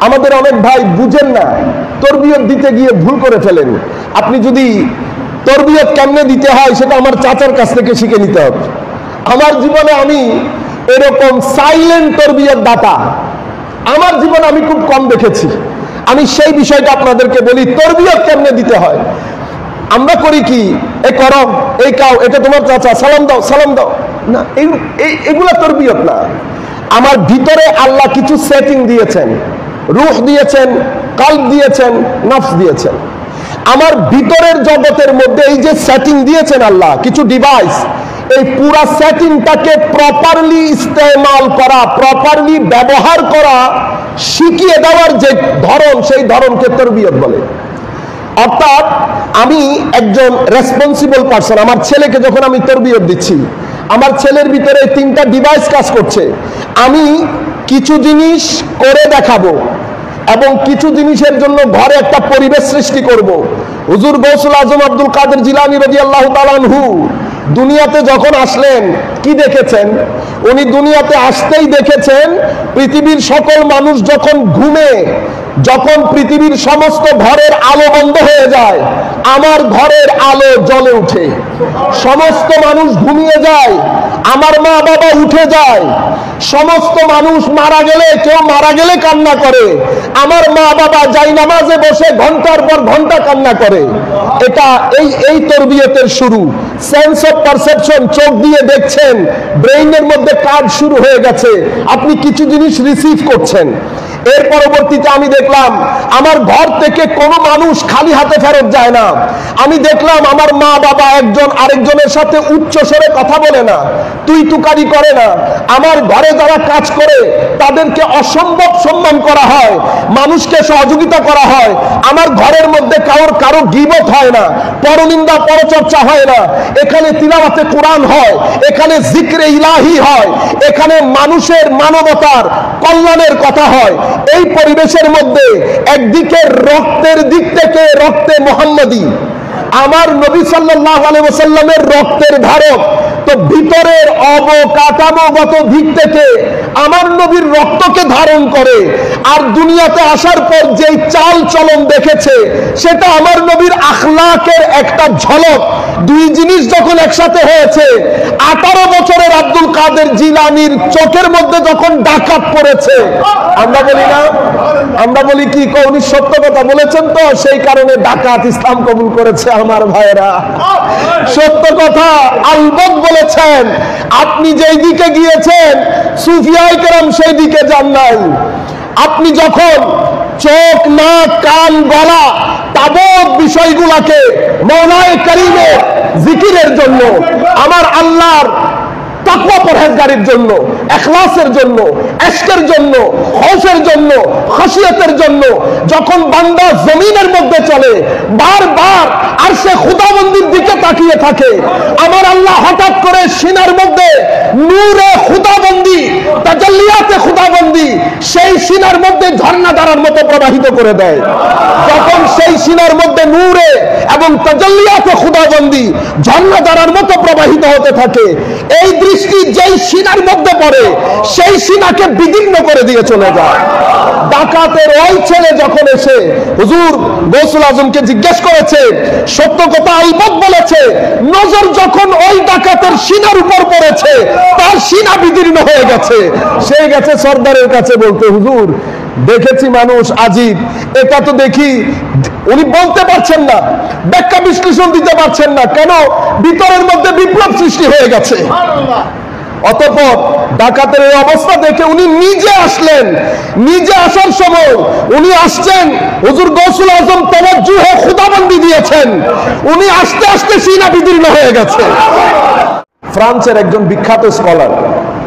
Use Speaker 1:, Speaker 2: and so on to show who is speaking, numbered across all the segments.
Speaker 1: আমাদের অনেক ভাই বুঝেন না, তরবিয়ত দিতে গিয়ে ভুল করে ফেলেন। আপনি যদি তরবিয়ত কেমনে দিতে হয় সেটা আমার চাচার কাছ থেকে শিখে নিতে হবে। আমার জীবনে আমি এরকম সাইলেন্ট তরবিয়ত দাতা আমার জীবনে আমি খুব কম দেখেছি। আমি সেই বিষয়টা আপনাদেরকে বলি, তরবিয়ত কেমনে দিতে হয়। আমরা করি কি, এই করো, এই কাও, এটা তোমার চাচা, সালাম দাও, সালাম দাও, না, এগুলা তরবিয়ত না। আমার ভিতরে আল্লাহ কিছু সেটিং দিয়েছেন, রূহ দিয়েছেন, কাল্ব দিয়েছেন, নফস দিয়েছেন। আমার ভিতরের জগতের মধ্যে এই যে সেটিং দিয়েছেন আল্লাহ, কিছু ডিভাইস, এই পুরা সেটিংটাকে প্রপারলি ইস্তেমাল করা, প্রপারলি ব্যবহার করা শিখিয়ে দেওয়ার যে ধরন, সেই ধরনকে তরবিয়ত বলে। অর্থাৎ আমি একজন রেসপন্সিবল পারসন, আমার ছেলেকে যখন আমি তরবিয়ত দিচ্ছি, আমার ছেলের ভিতরে 3টা ডিভাইস কাজ করছে। আমি কিছু জিনিস করে দেখাবো এবং কিছু জিনিসের জন্য ঘরে একটা পরিবেশ সৃষ্টি করব। হুজুর গৌসুল আজম আব্দুল কাদের জিলানী রাদিয়াল্লাহু তাআলা আনহু দুনিয়াতে যখন আসলেন কি দেখেছেন? উনি দুনিয়াতে আসতেই দেখেছেন পৃথিবীর সকল মানুষ যখন ঘুমে, যখন পৃথিবীর সমস্ত ঘরের আলো বন্ধ হয়ে যায়, আমার ঘরের আলো জ্বলে উঠে। সমস্ত মানুষ ঘুমিয়ে যায়, আমার মা বাবা উঠে যায়। সমস্ত মানুষ মারা গেলে, কেউ মারা গেলে কান্না করে, আমার মা বাবা জায়নামাজে বসে ঘন্টার পর ঘন্টা কান্না করে। এটা এই তরবিয়তের শুরু। সেন্স অফ পারসেপশন, চোখ দিয়ে দেখছেন, ব্রেইনের মধ্যে কাজ শুরু হয়ে গেছে, আপনি কিছু জিনিস রিসিভ করছেন। এর পরবর্তীতে আমি দেখলাম আমার ঘর থেকে কোনো মানুষ খালি হাতে ফেরত যায় না। আমি দেখলাম আমার মা বাবা একজন আরেকজনের সাথে উচ্চ স্বরে কথা বলে না, তুই তুকারি করে না। আমার ঘরে যারা কাজ করে তাদেরকে অসম্ভব সম্মান করা হয়, মানুষকে সহযোগিতা করা হয়। আমার ঘরের মধ্যে কারো গীবত হয় না, পরনিন্দা পরচর্চা হয় না। এখানে তিলাওয়াতে কোরআন হয়, এখানে জিক্রে ইলাহি হয়, এখানে মানুষের মানবতার কল্যাণের কথা হয়। এই পরিবেশের মধ্যে একদিকে রক্তের দিক থেকে রক্তে মুহাম্মাদি, আমার নবী সাল্লাল্লাহু আলাইহি ওয়াসাল্লামের রক্তের ধারক, তো ভিতরের অবকাঠামোগত দিক থেকে আমার নবীর রক্তকে ধারণ করে। আর দুনিয়াতে আসার পর যেই চাল চলন দেখেছে সেটা আমার নবীর আখলাকের একটা ঝলক। দুই জিনিস যখন একসাথে হয়েছে, 18 বছরের আব্দুল কাদের জিলানীর চোখের মধ্যে যখন ডাকাত পড়েছে, আমরা বলি না, আমরা বলি কি, উনি সত্য কথা বলেছেন তো সেই কারণে ডাকাত ইসলাম কবুল করেছে। আমার ভাইরা, সত্য কথা আলবত বলেছেন। আপনি যেই দিকে গিয়েছেন সুফিয়ায়ে কেরাম সেই দিকে যান নাই। আপনি যখন চোখ, নাক, কান, গলা, তাবৎ বিষয়গুলাকে মওলায়ে কারীমের জিকিরের জন্য, আমার আল্লাহর তাকওয়া পরহেজগারির জন্য, ইখলাসের জন্য, ইশকের জন্য, খৌফের জন্য, খাশিয়াতের জন্য যখন বান্দা জমিনের মধ্যে চলে, বারবার আরশে খুদাবন্দির দিকে তাকিয়ে থাকে, আমার আল্লাহ হঠাৎ করে সিনার মধ্যে নূরে খুদাবন্দি, তাজাল্লিয়াতে খুদাবন্দি সেই সিনার মধ্যে ঝর্ণা ধারার মতো প্রবাহিত করে দেয়। যখন সেই সিনার মধ্যে নূরে এবং তাজাল্লিয়াতে খুদাবন্দি ঝর্ণা ধারার মতো প্রবাহিত হতে থাকে, এই দৃষ্টি যেই সিনার মধ্যে পড়ে সেই সিনাকে বিদীর্ণ করে দিয়ে চলে যায়। ডাকাতের ওই ছেলে যখন এসে হুজুর গৌসুল আজমকে জিজ্ঞেস করেছে, সত্য কথা আলবত বলেছে, নজর যখন ওই ডাকাতের সিনার উপর পড়েছে তার সিনা বিদীর্ণ হয়ে গেছে। সে গেছে সর্দারের কাছে বলতে, হুজুর দেখেছি মানুষ আজীব, এটা তো দেখি। উনি বলতে পারছেন না, ব্যাখ্যা বিশ্লেষণ দিতে পারছেন না, কেন? ভিতরের মধ্যে বিপ্লব সৃষ্টি হয়ে গেছে। অতঃপর ডাকাতের এই অবস্থা দেখে উনি নিজে আসলেন। নিজে আসার সময় উনি আসছেন, হুজুর গৌসুল আজম তাওয়াজ্জুহে খুদাবন্দি দিয়েছেন, উনি আস্তে আস্তে সিনা বিদীর্ণ হয়ে গেছে। ফ্রান্সের একজন বিখ্যাত স্কলার,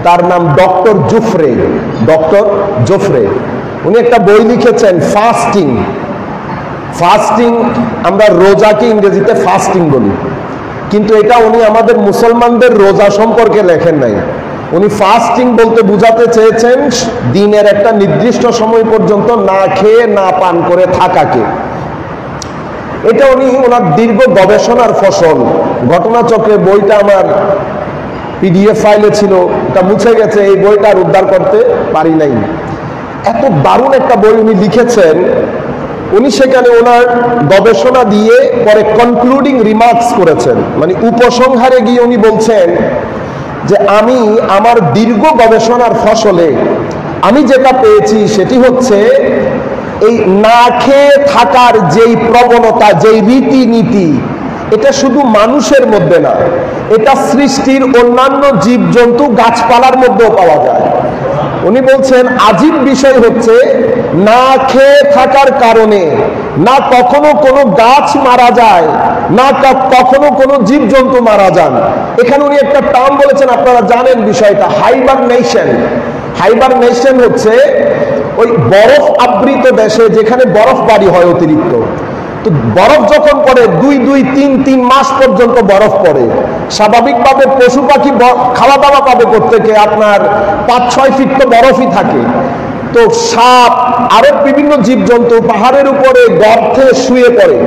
Speaker 1: তার নাম ডক্টর জুফরে, ডক্টর জোফরে। উনি একটা বই লিখেছেন ফাস্টিং। ফাস্টিং, আমরা রোজাকে ইংরেজিতে ফাস্টিং বলি, কিন্তু এটা উনি আমাদের মুসলমানদের রোজা সম্পর্কে লেখেন নাই। উনি ফাস্টিং বলতে বুঝাতে চেয়েছেন দিনের একটা নির্দিষ্ট সময় পর্যন্ত না খেয়ে না পান করে থাকাকে। এটা উনি ওনার দীর্ঘ গবেষণার ফসল। ঘটনাচক্রে বইটা আমার পিডিএফ ফাইলে ছিল, এটা মুছে গেছে, এই বইটা আর উদ্ধার করতে পারি নাই। এত দারুণ একটা বই উনি লিখেছেন। উনি সেখানে ওনার গবেষণা দিয়ে পরে কনক্লুডিং রিমার্কস করেছেন, মানে উপসংহারে গিয়ে উনি বলছেন যে আমি আমার দীর্ঘ গবেষণার ফসলে আমি যেটা পেয়েছি সেটি হচ্ছে এই না খেয়ে থাকার যেই প্রবণতা, যেই রীতিনীতি, এটা শুধু মানুষের মধ্যে না, এটা সৃষ্টির অন্যান্য জীবজন্তু গাছপালার মধ্যেও পাওয়া যায়। উনি বলছেন আজীব বিষয় হচ্ছে না খেয়ে থাকার কারণে না কখনো কোনো গাছ মারা যায়, না কখনো কোনো জীবজন্তু মারা যান। এখানে উনি একটা টার্ম বলেছেন, আপনারা জানেন বিষয়টা, হাইবারনেশন। হাইবারনেশন হচ্ছে ওই বরফ আবৃত দেশে যেখানে বরফ বাড়ি হয় অতিরিক্ত, তো বরফ যখন পড়ে 2-3 মাস পর্যন্ত বরফ পড়ে, স্বাভাবিকভাবে পশু পাখি খাওয়া দাওয়া পাবে প্রত্যেকে, আপনার 5-6 ফিট তো বরফই থাকে। তো সাপ আরো বিভিন্ন জীবজন্তু পাহাড়ের উপরে গর্তে শুয়ে পড়ে।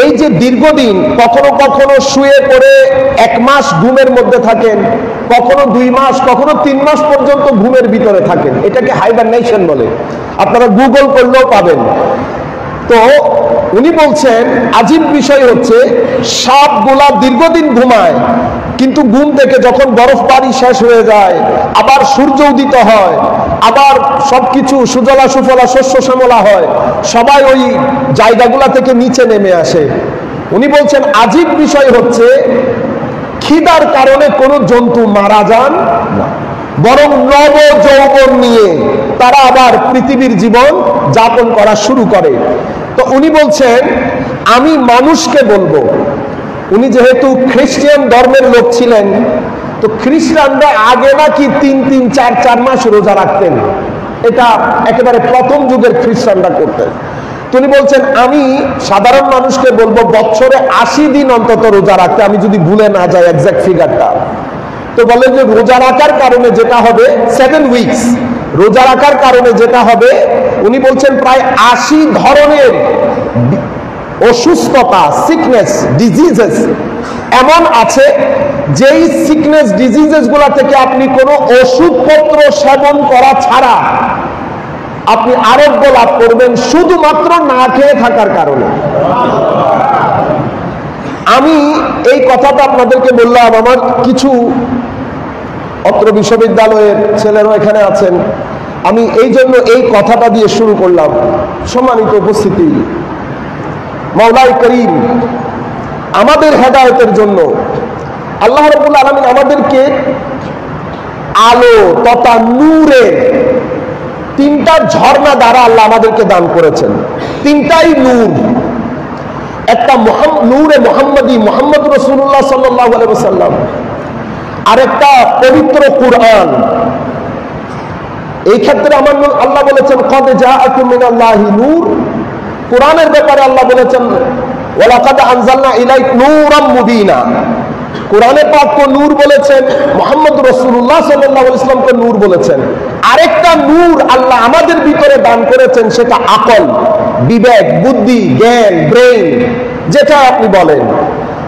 Speaker 1: এই যে দীর্ঘদিন কখনো কখনো শুয়ে পড়ে 1 মাস ঘুমের মধ্যে থাকেন, কখনো 2 মাস, কখনো 3 মাস পর্যন্ত ঘুমের ভিতরে থাকেন, এটাকে হাইবারনেশন বলে। আপনারা গুগল করলেও পাবেন। তো উনি বলছেন আজীব বিষয় হচ্ছে সাপগুলা দীর্ঘদিন ঘুমায়, কিন্তু ঘুম থেকে যখন বরফ বাড়ি শেষ হয়ে যায়, আবার সূর্য উদিত হয়, আবার সবকিছু সুজলা সুফলা শস্য শ্যামলা হয়, সবাই ওই জায়গাগুলা থেকে নিচে নেমে আসে। উনি বলছেন আজীব বিষয় হচ্ছে খিদার কারণে কোনো জন্তু মারা যান না, বরং নব যৌবন নিয়ে তারা আবার পৃথিবীর জীবন যাপন করা শুরু করে। তো উনি বলছেন আমি মানুষকে বলবো, উনি যেহেতু খ্রিস্টান ধর্মের লোক ছিলেন, তো খ্রিস্টানরা আগে নাকি 3-4 মাস রোজা রাখতেন, এটা একেবারে প্রথম যুগের খ্রিস্টানরা করতেন। তো উনি বলছেন আমি সাধারণ মানুষকে বলবো বছরে 80 দিন অন্তত রোজা রাখতে, আমি যদি ভুলে না যাই এক্সাক্ট ফিগারটা। তো বলেন যে রোজা রাখার কারণে যেটা হবে 7 উইকস, রোজা রাখার কারণে যেটা হবে উনি বলছেন প্রায় 80 ধরনের অসুস্থতা, সিকনেস, ডিজিজেস এমন আছে যেই সিকনেস ডিজিজেস গুলা থেকে আপনি কোনো ওষুধপত্র সেবন করা ছাড়া আপনি আরোগ্য লাভ করবেন শুধুমাত্র না খেয়ে থাকার কারণে। আমি এই কথাটা আপনাদেরকে বললাম, আমার কিছু অত্র বিশ্ববিদ্যালয়ের ছেলেরা এখানে আছেন, আমি এই জন্য এই কথাটা দিয়ে শুরু করলাম। সম্মানিত উপস্থিতি, মাওলাই করিম আমাদের হেদায়েতের জন্য আল্লাহ রাব্বুল আলামিন আমাদেরকে আলো তথা নূরের 3টা ঝর্ণা দ্বারা আল্লাহ আমাদেরকে দান করেছেন। 3টাই নূর, একটা নূরে মুহাম্মদী, মুহাম্মদ রাসূলুল্লাহ সাল্লাল্লাহু আলাইহি ওয়াসাল্লাম, আর একটা পবিত্র কুরআন। এই ক্ষেত্রে আমার আল্লাহ বলেছেন কদ জাআকুম মিনাল্লাহি নূর, কোরআনের ব্যাপারে আল্লাহ বলেছেন ওয়ালাকাদ আনজালনা ইলাইক নূরাম মুবিনা। কোরআনে পাককে নূর বলেছেন, মুহাম্মদ রাসূলুল্লাহ সাল্লাল্লাহু আলাইহি ওয়াসাল্লামকে নূর বলেছেন। আরেকটা নূর আল্লাহ আমাদের ভিতরে দান করেছেন, সেটা আকল, বিবেক, বুদ্ধি, জ্ঞান, ব্রেইন, যেটা আপনি বলেন।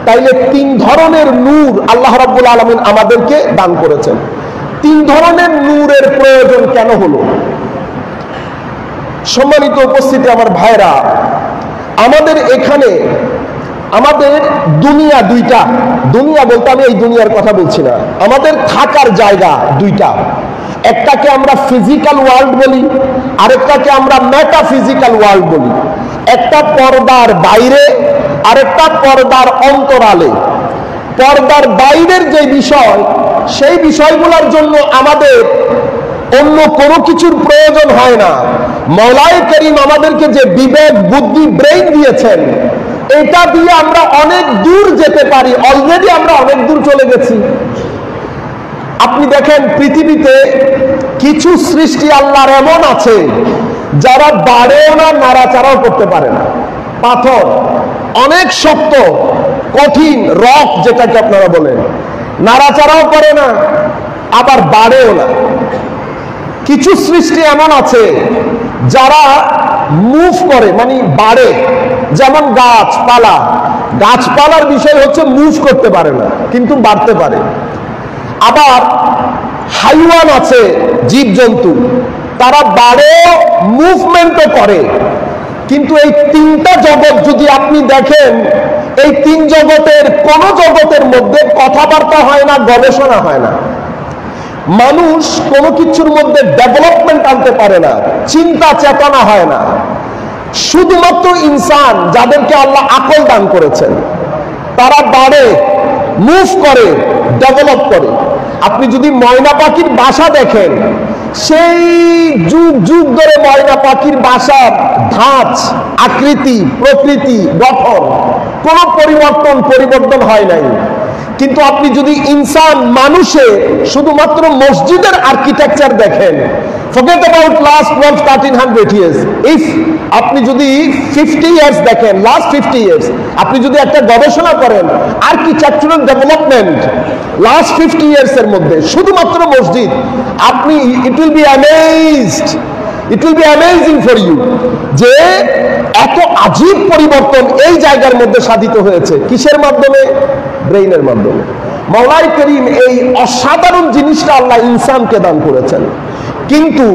Speaker 1: তাইলে 3 ধরনের নূর আল্লাহ রাব্বুল আলামিন আমাদেরকে দান করেছেন। 3 ধরনের নূরের প্রয়োজন কেন হলো? সম্মানিত উপস্থিতি আমার ভাইরা, আমাদের এখানে আমাদের দুনিয়া 2টা, দুনিয়া বলতে আমি এই দুনিয়ার কথা বলছি না, আমাদের থাকার জায়গা 2টা। একটাকে আমরা ফিজিক্যাল ওয়ার্ল্ড বলি, আরেকটাকে আমরা মেটাফিজিক্যাল ওয়ার্ল্ড বলি। একটা পর্দার বাইরে, আরেকটা পর্দার অন্তরালে। পর্দার বাইরের যে বিষয়, সেই বিষয়গুলোর জন্য আমাদের অন্য কোনো কিছুর প্রয়োজন হয় না। মাওলাই করিম আমাদেরকে যে বিবেক, বুদ্ধি, ব্রেইন দিয়েছেন, এটা দিয়ে আমরা অনেক দূর যেতে পারি। অলরেডি আমরা অনেক দূর চলে গেছি। আপনি দেখেন পৃথিবীতে কিছু সৃষ্টি আল্লাহর এমন আছে যারা বাড়েও না, নাড়াচাড়াও করতে পারে না। পাথর অনেক শক্ত, কঠিন, রক যেটাকে আপনারা বলেন, নাড়াচাড়াও করে না, আবার বাড়েও না। কিছু সৃষ্টি এমন আছে যারা মুভ করে, মানে বাড়ে, যেমন গাছপালা। গাছপালার বিষয় হচ্ছে মুভ করতে পারে না, কিন্তু বাড়তে পারে। আবার হাইওয়ান আছে, জীবজন্তু, তারা বাড়ে, মুভমেন্টও করে। কিন্তু এই তিনটা জগৎ যদি আপনি দেখেন, এই তিন জগতের কোন জগতের মধ্যে কথাবার্তা হয় না, গবেষণা হয় না। মানুষ কোনো কিছুর মধ্যে ডেভেলপমেন্ট আনতে পারে না, চিন্তা চেতনা হয় না। শুধুমাত্র ইনসান, যাদেরকে আল্লাহ আকল দান করেছেন, তারা বাড়ে, মুভ করে, ডেভেলপ করে। আপনি যদি ময়না পাখির বাসা দেখেন, সেই যুগ যুগ ধরে ময়না পাখির বাসার ধাঁচ, আকৃতি, প্রকৃতি, গঠন কোনো পরিবর্তন হয় নাই। কিন্তু আপনি যদি ইনসান, মানুষে শুধুমাত্র মসজিদের আর্কিটেকচার দেখেন, forget about last 12-1300 years, if আপনি যদি 50 years দেখেন, last 50 years, আপনি যদি একটা গবেষণা করেন আর্কিটেকচারাল ডেভেলপমেন্ট লাস্ট 50 years এর মধ্যে শুধুমাত্র মসজিদ, আপনি it will be amazing for you যে এত আজীব পরিবর্তন এই জায়গার মধ্যে সাধিত হয়েছে। কিসের মাধ্যমে? ব্রেইনের মাধ্যমে। মাওলাই করিম এই অসাধারণ জিনিসটা আল্লাহ ইনসানকে দান করেছেন, কিন্তু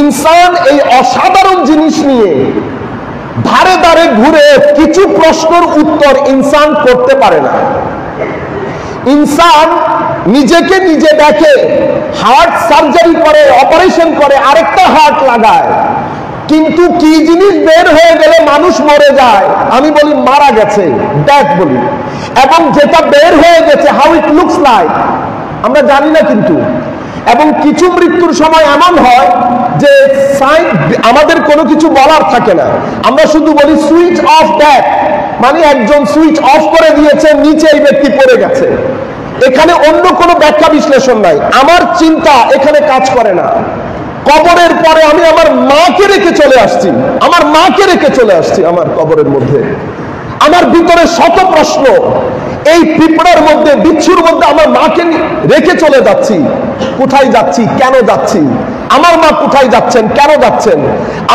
Speaker 1: ইনসান এই অসাধারণ জিনিস নিয়ে ধারে ধারে ঘুরে কিছু প্রশ্নের উত্তর ইনসান করতে পারে না। ইনসান নিজেকে নিজে দেখে, হার্ট সার্জারি করে, অপারেশন করে, আরেকটা হার্ট লাগায়, কিন্তু কি জিনিস বের হয়ে গেলে মানুষ মরে যায়, আমি বলি মারা গেছে, ডেথ বলি। এবং যেটা বের হয়ে গেছে, হাউ ইট লুকস লাইক, আমরা জানি না। কিন্তু এবং কিছু মৃত্যুর সময় এমন হয় যে আমাদের কোনো কিছু বলার থাকে না, আমরা শুধু বলি সুইচ অফ ডেথ, মানে একজন সুইচ অফ করে দিয়েছে, নিচে এই ব্যক্তি পড়ে গেছে। এখানে অন্য কোনো ব্যাখ্যা বিশ্লেষণ নাই, আমার চিন্তা এখানে কাজ করে না। কবরের পরে আমি আমার মাকে রেখে চলে আসছি, আমার কবরের মধ্যে আমার ভিতরে শত প্রশ্ন। এই পিঁপড়ার মধ্যে, বিচ্ছুর মধ্যে আমার মাকে রেখে চলে যাচ্ছি। কোথায় যাচ্ছি, কেন যাচ্ছি, আমার মা কোথায় যাচ্ছেন, কেন যাচ্ছেন?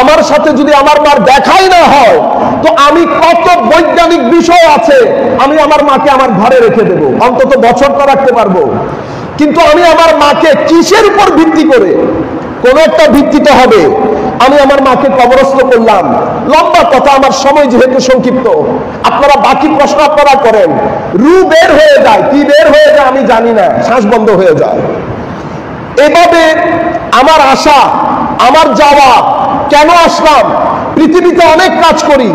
Speaker 1: আমার সাথে যদি আমার মার দেখাই না হয়, তো আমি কত বৈজ্ঞানিক বিষয় আছে, আমি আমার মাকে আমার ঘরে রেখে দেব, অন্তত বছরটা রাখতে পারবো। কিন্তু আমি আমার মাকে কিসের উপর ভিত্তি করে? কোন একটা ভিত্তিতে হবে। আমি আমার মাকে কবরস্থ করলাম, লম্বা কথা, আমার সময় যেহেতু সংক্ষিপ্ত, আপনারা বাকি প্রশ্ন আপনারা করেন। রু বের হয়ে যায়, কি বের হয়ে যায় আমি জানি না, শ্বাস বন্ধ হয়ে যায়। এভাবে আমার আসা, আমার যাওয়া, কেন আসলাম, পৃথিবীতে অনেক কাজ করি,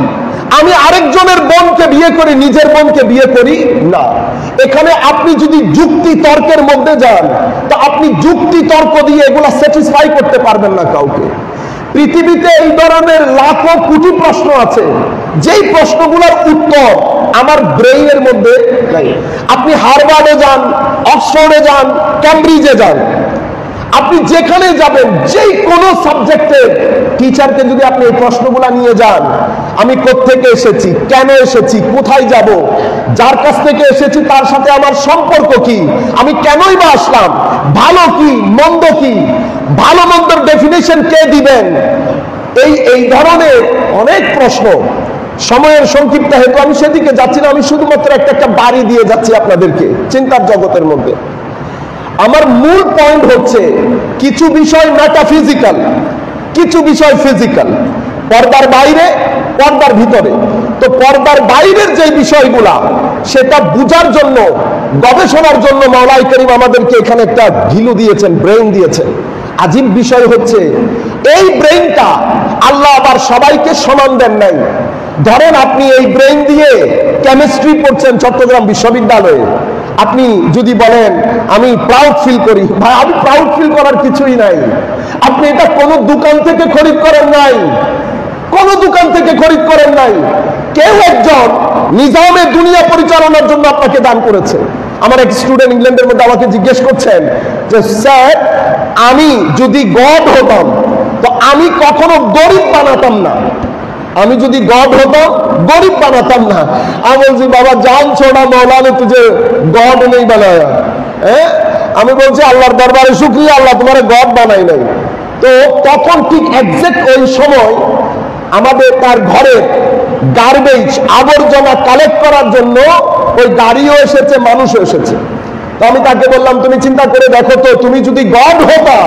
Speaker 1: আমি আরেকজনের বোনকে বিয়ে করি, নিজের বোনকে বিয়ে করি না। এখানে আপনি যদি যুক্তি তর্কের মধ্যে যান, তা আপনি যুক্তি তর্ক দিয়ে এগুলা স্যাটিসফাই করতে পারবেন না কাউকে। পৃথিবীতে এই ধরনের লাখো কোটি প্রশ্ন আছে, যেই প্রশ্নগুলোর উত্তর আমার ব্রেইনের মধ্যে নাই। আপনি হার্ভার্ডে যান, অক্সফোর্ডে যান, ক্যামব্রিজে যান, আপনি যেখানে যাবেন, যেই কোনো সাবজেক্টের টিচারকে যদি আপনি এই প্রশ্নগুলো নিয়ে যান, আমি কোত্থেকে এসেছি, কেন এসেছি, কোথায় যাব, যার কাছ থেকে এসেছি তার সাথে আমার সম্পর্ক কি, আমি কেনই বা আসলাম, ভালো কি মন্দ কি, ভালো মন্দের ডেফিনেশন কে দিবেন, এই ধরনের অনেক প্রশ্ন। সময়ের সংক্ষিপ্ত হেতু আমি সেদিকে যাচ্ছি না, আমি শুধুমাত্র একটা বাড়ি দিয়ে যাচ্ছি আপনাদেরকে চিন্তার জগতের মধ্যে। আমার মূল পয়েন্ট হচ্ছে, কিছু বিষয় মেটাফিজিক্যাল, কিছু বিষয় ফিজিক্যাল, পর্দার বাইরে, পর্দার ভিতরে। তো পর্দার বাইরের যে বিষয়গুলা, সেটা বুঝার জন্য, গবেষণার জন্য মাওলাই করিম আমাদেরকে এখানে একটা ঘিলু দিয়েছেন, ব্রেইন দিয়েছেন। আজীব বিষয় হচ্ছে, এই ব্রেইনটা আল্লাহ আবার সবাইকে সমান দেন নাই। ধরেন আপনি এই ব্রেইন দিয়ে কেমিস্ট্রি পড়ছেন চট্টগ্রাম বিশ্ববিদ্যালয়ে, আপনি যদি বলেন আমি প্রাউড ফিল করি, ভাই আমি প্রাউড ফিল করার কিছুই নাই। আপনি এটা কোনো দোকান থেকে খরিদ করেন নাই, কোন দোকান থেকে খরিদ করেন নাই, কেউ একজন নিজামে দুনিয়া পরিচালনার জন্য আপনাকে দান করেছে। আমার এক স্টুডেন্ট ইংল্যান্ডের মধ্যে আমাকে জিজ্ঞেস করছেন যে স্যার, আমি যদি গড হতাম তো আমি কখনো গরিব বানাতাম না, আমি যদি গড হতাম গরিব বানাতাম না। আমি বলছি বাবা জান ছোড়া মৌলানা তুঝে গড নেই বানায়া। হ্যাঁ, আমি বলছি আল্লাহর দরবারে শুকরিয়া, আল্লাহ তোমার গড বানাই নাই। তো তখন ঠিক এক্সাক্ট ওই সময় আমাদের তার ঘরে গার্বেজ, আবর্জনা কালেক্ট করার জন্য ওই গাড়িও এসেছে, মানুষও এসেছে। তো আমি তাকে বললাম তুমি চিন্তা করে দেখো তো, তুমি যদি গড হতা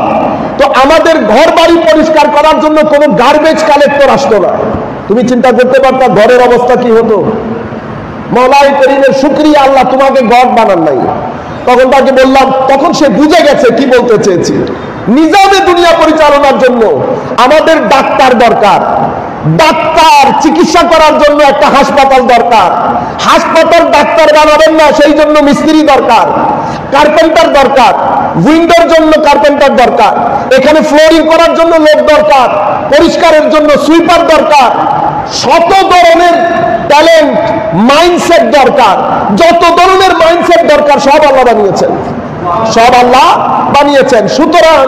Speaker 1: তো আমাদের ঘর বাড়ি পরিষ্কার করার জন্য কোনো গার্বেজ কালেক্টর আসতো না। তুমি চিন্তা করতে পারতা ঘরের অবস্থা কি হতো? মওলাই করিমের শুকরিয়া, আল্লাহ তোমাকে গড বানান নাই। তখন তাকে বললাম, তখন সে বুঝে গেছে কি বলতে চেয়েছি। নিজামে দুনিয়া পরিচালনার জন্য আমাদের ডাক্তার দরকার, ডাক্তার চিকিৎসা করার জন্য একটা হাসপাতাল দরকার, হাসপাতাল ডাক্তার বানাবেন না সেই জন্য মিস্ত্রি দরকার, কার্পেন্টার দরকার, উইন্ডোর জন্য কার্পেন্টার দরকার, এখানে ফ্লোরিং করার জন্য লোক দরকার, পরিষ্কারের জন্য সুইপার দরকার, শত ধরনের ট্যালেন্ট মাইন্ডসেট দরকার। যত ধরনের মাইন্ডসেট দরকার সব আল্লাহ বানিয়েছেন, সব আল্লাহ বানিয়েছেন। সুতরাং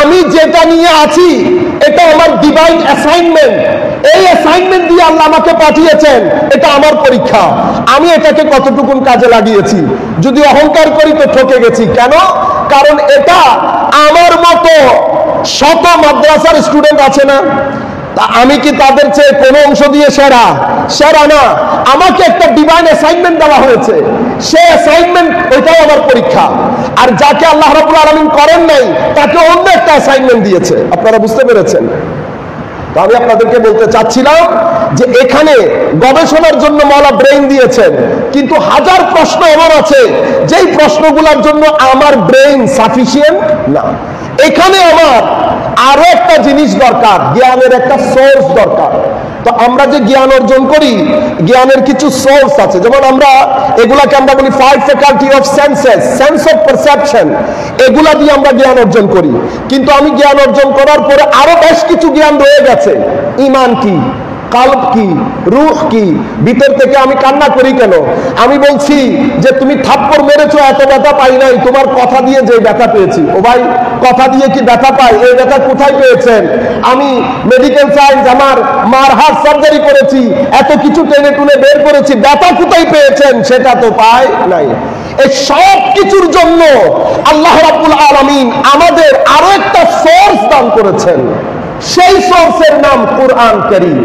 Speaker 1: আমি যেটা নিয়ে আছি এটা আমার ডিভাইন অ্যাসাইনমেন্ট। এই অ্যাসাইনমেন্ট দিয়ে আল্লাহ আমাকে পাঠিয়েছেন, এটা আমার পরীক্ষা। আমি এটাকে কতটুকুন কাজে লাগিয়েছি। যদি অহংকার করি তো ঠকে গেছি। কেন? কারণ এটা আমার মতো শত মাদ্রাসার স্টুডেন্ট আছে না, তা আমি কি তাদের চেয়ে কোনো অংশ দিয়ে সেরা? সেরা না। আমাকে একটা ডিভাইন অ্যাসাইনমেন্ট দেওয়া হয়েছে, সেই অ্যাসাইনমেন্ট ওইটাই আমার পরীক্ষা। আর যাকে আল্লাহ রাব্বুল আলামিন করেন নাই তাকে অন্য একটা অ্যাসাইনমেন্ট দিয়েছে। আপনারা বুঝতে পেরেছেন? তো আমি আপনাদেরকে বলতে চাচ্ছিলাম যে এখানে গবেষণার জন্য মাওলা ব্রেইন দিয়েছেন, কিন্তু হাজার প্রশ্ন এমন আছে যেই প্রশ্নগুলোর জন্য আমার ব্রেইন সাফিসিয়েন্ট না। এখানে আমার আরো একটা জিনিস দরকার, জ্ঞানের একটা সোর্স দরকার। তো আমরা যে জ্ঞান অর্জন করি, জ্ঞানের কিছু সোর্স আছে। যেমন আমরা এগুলাকে আমরা বলি five faculty of senses, sense of perception, এগুলা দিয়ে আমরা জ্ঞান অর্জন করি। কিন্তু আমি জ্ঞান অর্জন করার পরে আরো বেশ কিছু জ্ঞান রয়ে গেছে। ঈমান কি, কালব কি, রূহ কি, ভিতর থেকে আমি কান্না করি কেন? আমি বলছি যে তুমি থাপ্পড় মেরেছো, এত ব্যথা পাই নাই, তোমার কথা দিয়ে যে ব্যথা পেয়েছি। ও ভাই, কথা দিয়ে কি ব্যথা পাই? এই ব্যথা কোথায় পেয়েছেন? আমি মেডিকেল সায়েন্স, আমার মার হার্ট সার্জারি করেছি, এত কিছু টেনে টুনে বের করেছি, ব্যথা কোথায় পেয়েছেন? সেটা তো পাই নাই। এই সব কিছুর জন্য আল্লাহ রাব্বুল আলামিন আমাদের আরো একটা সোর্স দান করেছেন। সেই সোর্সের নাম কুরআন কারীম।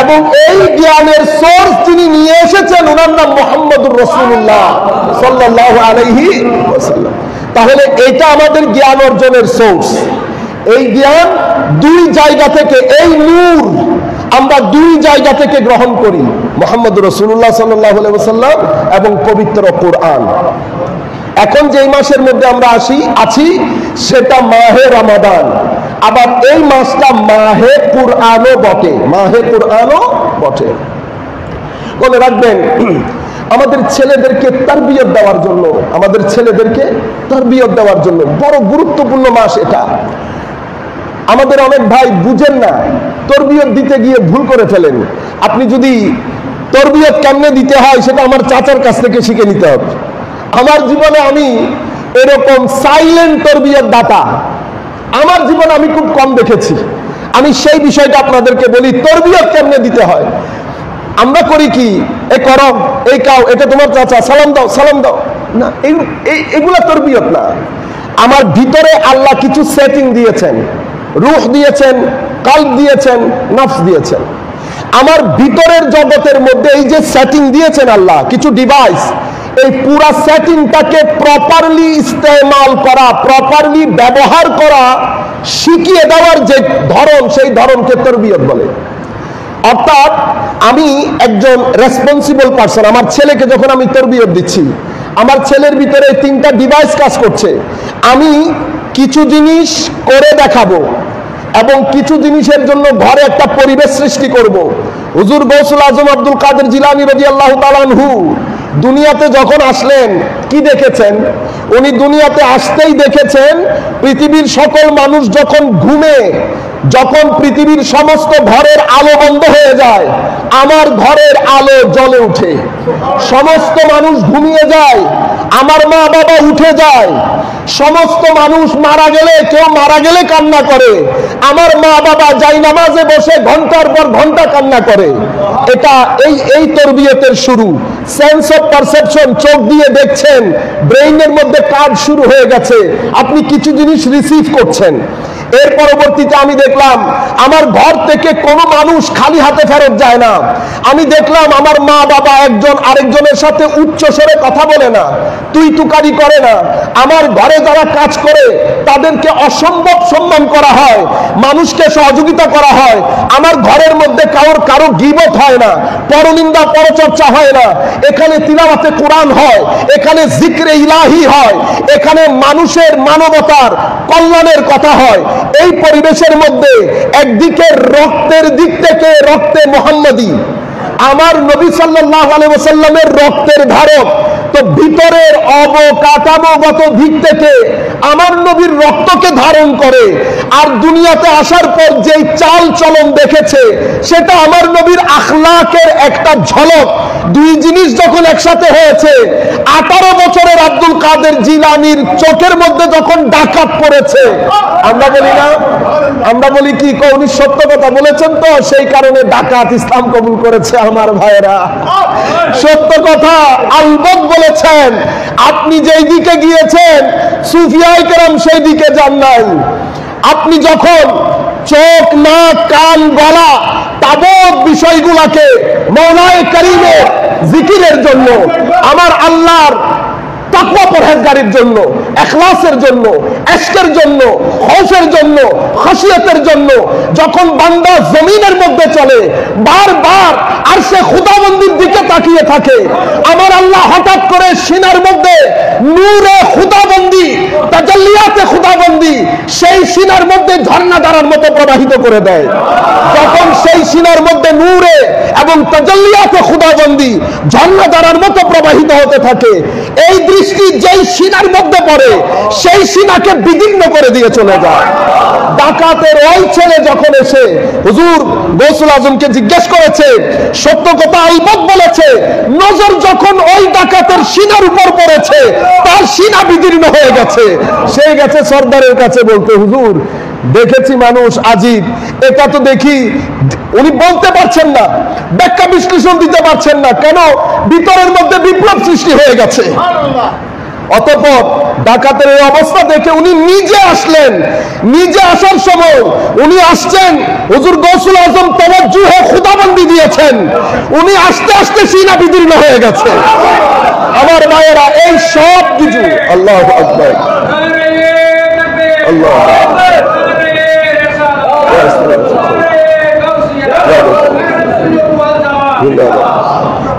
Speaker 1: এবং এই জ্ঞানের সোর্স যিনি নিয়ে এসেছেন ওনার নাম মুহাম্মদুর রাসূলুল্লাহ সাল্লাল্লাহু আলাইহি ওয়াসাল্লাম। তাহলে এটা আমাদের জ্ঞান অর্জনের সোর্স। এই জ্ঞান দুই জায়গা থেকে, এই নূর আমরা দুই জায়গা থেকে গ্রহণ করি, মুহাম্মদুর রাসূলুল্লাহ সাল্লাল্লাহু আলাইহি ওয়াসাল্লাম এবং পবিত্র কোরআন। এখন যে মাসের মধ্যে আমরা আছি সেটা মাহে রমাদান। আবার এই মাসটা মাহে কুরআনও বটে, মাহে কুরআনও বটে। মনে রাখবেন, আমাদের ছেলেদেরকে তারবিয়ত দেওয়ার জন্য, আমাদের ছেলেদেরকে তারবিয়ত দেওয়ার জন্য বড় গুরুত্বপূর্ণ মাস এটা। আমাদের অনেক ভাই বুঝেন না, তারবিয়ত দিতে গিয়ে ভুল করে ফেলেন। আপনি যদি তারবিয়ত কেমনে দিতে হয় সেটা আমার চাচার কাছ থেকে শিখে নিতে হবে। আমার জীবনে আমি এরকম সাইলেন্ট তারবিয়ত দাতা আমার জীবনে আমি খুব কম দেখেছি। আমি সেই বিষয়টা আপনাদেরকে বলি, তারবিয়ত কেমনে দিতে হয়। আমরা করি কি, এই করো, এই কাও, এটা তোমার চাচা, সালাম দাও, সালাম দাও না, এগুলা তারবিয়ত না। আমার ভিতরে আল্লাহ কিছু সেটিং দিয়েছেন, রূহ দিয়েছেন, কালব দিয়েছেন, নফস দিয়েছেন। আমার ভিতরের জগতের মধ্যে এই যে সেটিং দিয়েছেন আল্লাহ, কিছু ডিভাইস, এই পুরা সেটিংটাকে প্রপারলি ইস্তেমাল করা, প্রপারলি ব্যবহার করা শিখিয়ে দেওয়ার যে ধরন, সেই ধরনকে তারবিয়ত বলে। অর্থাৎ আমি একজন রেসপন্সিবল পারসন, আমার ছেলেকে যখন আমি তারবিয়ত দিচ্ছি, আমার ছেলের ভিতরে তিনটা ডিভাইস কাজ করছে। আমি কিছু জিনিস করে দেখাবো এবং কিছু জিনিসের জন্য ঘরে একটা পরিবেশ সৃষ্টি করব। হুজুর গৌসুল আজম আব্দুল কাদের জিলানী রাদিয়াল্লাহু তাআলা আনহু দুনিয়াতে যখন আসলেন কি দেখেছেন? উনি দুনিয়াতে আসতেই দেখেছেন পৃথিবীর সকল মানুষ যখন ঘুমে, যখন পৃথিবীর সমস্ত ঘরের আলো বন্ধ হয়ে যায়, আমার ঘরের আলো জ্বলে ওঠে। সমস্ত মানুষ ঘুমিয়ে যায়, আমার মা বাবা উঠে যায়। সমস্ত মানুষ মারা গেলে, কেউ মারা গেলে কান্না করে, আমার মা বাবা জায়নামাজে বসে ঘন্টার পর ঘন্টা কান্না করে। এটা এই তারবিয়তের শুরু। সেন্স অফ পারসেপশন, চোখ দিয়ে দেখছেন, ব্রেইনের মধ্যে কাজ শুরু হয়ে গেছে, আপনি কিছু জিনিস রিসিভ করছেন। এর পরবর্তীতে আমি দেখলাম আমার ঘর থেকে কোনো মানুষ খালি হাতে ফেরত যায় না। আমি দেখলাম আমার মা বাবা একজন আরেকজনের সাথে উচ্চ স্বরে কথা বলে না, তুই তুকারি করে না। আমার ঘরে যারা কাজ করে তাদেরকে অসম্ভব সম্মান করা হয়, মানুষকে সহযোগিতা করা হয়। আমার ঘরের মধ্যে কারো গীবত হয় না, পরনিন্দা পরচর্চা হয় না। এখানে তিলাওয়াতে কোরআন হয়, এখানে জিক্রে ইলাহি হয়, এখানে মানুষের মানবতার কল্যাণের কথা হয়। এই পরিবেশের মধ্যে একদিকে রক্তের দিক থেকে রক্তে মুহাম্মাদি, আমার নবী সাল্লাল্লাহু আলাইহি ওয়াসাল্লামের রক্তের ধারক, তো ভিতরের অবকাঠামোগত দিক থেকে আমার নবীর রক্তকে ধারণ করে। আর দুনিয়াতে আসার পর যেই চাল চলন দেখেছে সেটা আমার নবীর আখলাকের একটা ঝলক। দুই জিনিস যখন একসাথে হয়েছে, 18 বছরের আব্দুল কাদের জিলানীর চোখের মধ্যে যখন ডাকাত পড়েছে, আমরা বলি না, আমরা বলি কি উনি সত্য কথা বলেছেন, তো সেই কারণে ডাকাত ইসলাম কবুল করেছে। আমার ভাইরা, সত্য কথা আলবত বলেছেন। আপনি যেই দিকে গিয়েছেন সুফিয়ায়ে কেরাম সেই দিকে যান নাই। আপনি যখন চোখ, নাক, কান, গলা তাবৎ বিষয়গুলাকে মওলায়ে কারীমের জিকিরের জন্য, আমার আল্লাহর তাকওয়া পরহেজগারির জন্য, ইখলাসের জন্য, ইশকের জন্য, খৌফের জন্য, খাশিয়াতের জন্য যখন বান্দা জমিনের মধ্যে চলে, বারবার আরশে খুদাবন্দির দিকে তাকিয়ে থাকে, আমার আল্লাহ হঠাৎ করে সিনার মধ্যে নূরে খুদাবন্দি, তাজাল্লিয়াতে খুদাবন্দি সেই সিনার মধ্যে ঝর্ণা ধারার মতো প্রবাহিত করে দেয়। যখন সেই সিনার মধ্যে নূরে এবং তাজাল্লিয়াতে খুদাবন্দি ঝর্ণা ধারার মতো প্রবাহিত হতে থাকে, এই দৃষ্টি যেই সিনার মধ্যে পড়ে সেই সিনাকে বিদীর্ণ করে দিয়ে চলে যায়। ডাকাতের ওই ছেলে যখন এসে হুজুর গৌসুল আজমকে জিজ্ঞেস করেছে, সত্য কথা আলবত বলেছে, নজর যখন ওই ডাকাতের সিনার উপর পড়েছে তার সিনা বিদীর্ণ হয়ে গেছে। সে গেছে সর্দারের কাছে বলতে, হুজুর দেখেছি মানুষ আজীব, এটা তো দেখি। উনি বলতে পারছেন না, ব্যাখ্যা বিশ্লেষণ দিতে পারছেন না, কেন? ভিতরের মধ্যে বিপ্লব সৃষ্টি হয়ে গেছে। অতঃপর ডাকাতের এই অবস্থা দেখে উনি নিজে আসলেন। নিজে আসার সময় উনি আসছেন, হুজুর গৌসুল আজম তাওয়াজ্জুহে খুদাবন্দি দিয়েছেন, উনি আস্তে আস্তে সিনা বিদীর্ণ হয়ে গেছে। আমার ভাইয়েরা, এই সব কিছু আল্লাহু আকবার, আল্লাহু আকবার।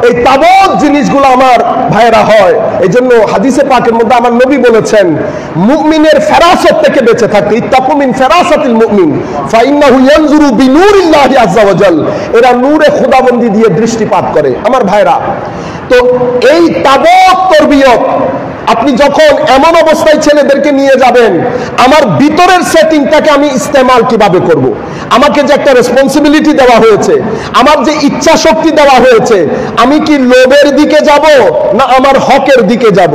Speaker 1: এই তাবৎ জিনিসগুলো আমার ভাইরা হয়। এই জন্য হাদিসে পাকের মধ্যে আমার নবী বলেছেন, মুমিনের ফেরাসত থেকে বেঁচে থাকতে, ইত্তাকু মিন ফেরাসাতিল মুমিন ফাইন্নাহু ইয়ানজুরু বিনূরিল্লাহি আযজা ওয়া জাল। এরা নূরে খুদাবন্দি দিয়ে দৃষ্টিপাত করে। আমার ভাইরা, তো এই তাবৎ তরবিয়ত আপনি যখন এমন অবস্থায় ছেলেদেরকে নিয়ে যাবেন, আমার ভিতরের সেটিংটাকে আমি ইস্তেমাল কিভাবে করব। আমাকে যে একটা রেসপন্সিবিলিটি দেওয়া হয়েছে, আমার যে ইচ্ছা শক্তি দেওয়া হয়েছে, আমি কি লোভের দিকে যাব না আমার হকের দিকে যাব?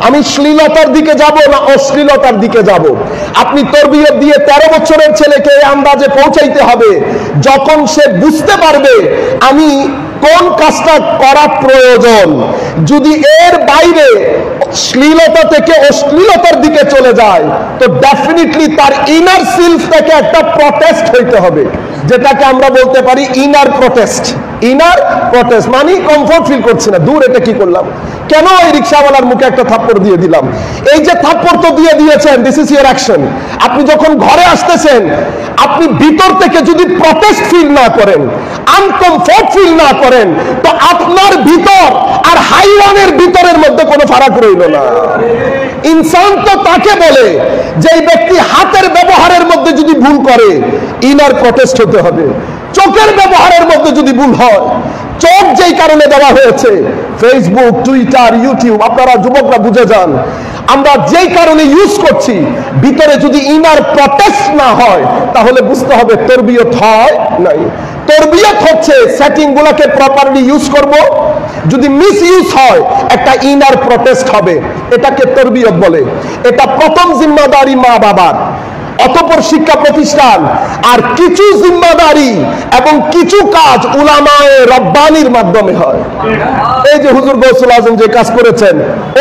Speaker 1: আমি শ্লীলতার দিকে যাব না অশ্লীলতার দিকে যাব? আপনি তরবিয়ত দিয়ে 13 বছরের ছেলেকে এই আন্দাজে পৌঁছাইতে হবে যখন সে বুঝতে পারবে আমি কোন কাজটা করা প্রয়োজন। যদি এর বাইরে শ্লীলতা থেকে অশ্লীলতার দিকে চলে যায়, তো ডেফিনেটলি তার ইনার সেলফ থেকে একটা প্রটেস্ট হইতে হবে, যেটাকে আমরা বলতে পারি ইনার প্রটেস্ট। ইনার প্রটেস্ট মানে কমফোর্ট ফিল করছি না, দূর এটা কি করলাম, কেন এই রিকশাওয়ালার মুখে একটা থাপ্পড় দিয়ে দিলাম। এই যে থাপ্পড় তো দিয়ে দিয়েছেন, দিস ইজ ইওর অ্যাকশন। আপনি যখন ঘরে আসতেছেন, আপনি ভিতর থেকে যদি প্রটেস্ট ফিল না করেন, আনকমফোর্ট ফিল না করেন, তো আপনার ভিতর আর হাইওয়ানের ভিতরের মধ্যে কোনো ফারাক রইল না। ইনসান তো তাকে বলে যে ব্যক্তি হাতের ব্যবহারের মধ্যে যদি ভুল করে, ইনার প্রটেস্ট হতে হবে। চোখের ব্যবহারের মধ্যে যদি ভুল হয়, চোখ যেই কারণে দেওয়া হয়েছে, ফেসবুক, টুইটার, ইউটিউব, আপনারা যুবকরা বুঝে যান, আমরা যেই কারণে ইউজ করছি, ভিতরে যদি ইনার প্রটেস্ট না হয়, তাহলে বুঝতে হবে তরবিয়ত হয় নাই। তরবিয়ত হচ্ছে সেটিং গুলাকে প্রপারলি ইউজ করব, যদি মিস ইউজ হয় একটা ইনার প্রটেস্ট হবে, এটাকে তরবিয়ত বলে। এটা প্রথম জিম্মাদারি মা বাবার। অতঃপর শিক্ষা প্রতিষ্ঠান, আর কিছু জিম্মাদারি এবং কিছু কাজ উলামায়ে রব্বানির মাধ্যমে হয়। এই যে হুজুর গৌসুল আজম যে কাজ করেছেন,